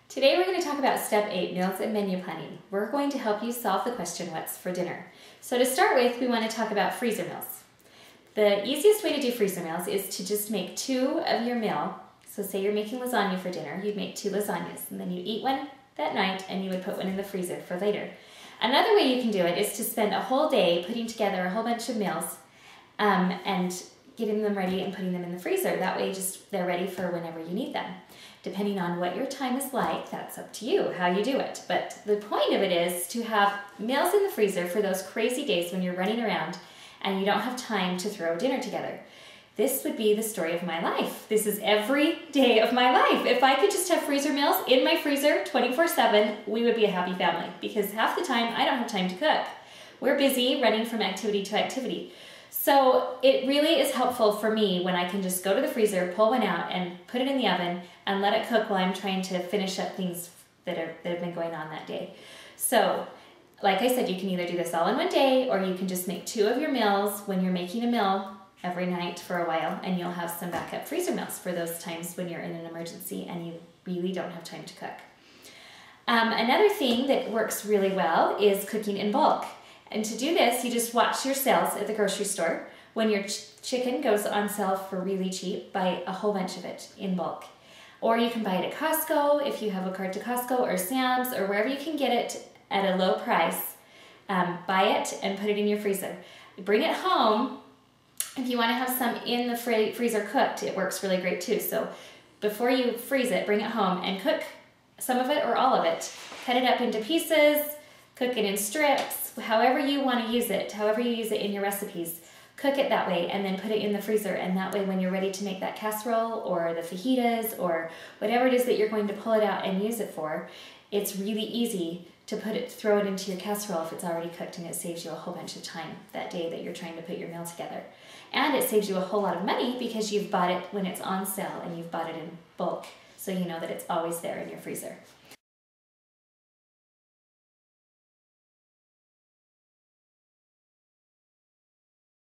Today we're going to talk about step 8, meals and menu planning. We're going to help you solve the question, what's for dinner? So to start with, we want to talk about freezer meals. The easiest way to do freezer meals is to just make 2 of your meal. So say you're making lasagna for dinner, you'd make 2 lasagnas, and then you eat one that night and you would put one in the freezer for later. Another way you can do it is to spend a whole day putting together a whole bunch of meals and getting them ready and putting them in the freezer. That way they're ready for whenever you need them. Depending on what your time is like, that's up to you, how you do it. But the point of it is to have meals in the freezer for those crazy days when you're running around and you don't have time to throw dinner together. This would be the story of my life. This is every day of my life. If I could just have freezer meals in my freezer 24/7, we would be a happy family, because half the time I don't have time to cook. We're busy running from activity to activity. So it really is helpful for me when I can just go to the freezer, pull one out, and put it in the oven and let it cook while I'm trying to finish up things that have been going on that day. So, like I said, you can either do this all in one day, or you can just make 2 of your meals when you're making a meal every night for a while, and you'll have some backup freezer meals for those times when you're in an emergency and you really don't have time to cook. Another thing that works really well is cooking in bulk. And to do this, you just watch your sales at the grocery store. When your chicken goes on sale for really cheap, buy a whole bunch of it in bulk. Or you can buy it at Costco if you have a card to Costco, or Sam's, or wherever you can get it at a low price. Buy it and put it in your freezer. Bring it home. If you want to have some in the freezer cooked, it works really great too. So before you freeze it, bring it home and cook some of it or all of it. Cut it up into pieces, cook it in strips, however you want to use it, however you use it in your recipes. Cook it that way and then put it in the freezer, and that way when you're ready to make that casserole or the fajitas or whatever it is that you're going to pull it out and use it for, it's really easy to throw it into your casserole if it's already cooked, and it saves you a whole bunch of time that day that you're trying to put your meal together. And it saves you a whole lot of money because you've bought it when it's on sale and you've bought it in bulk, so you know that it's always there in your freezer.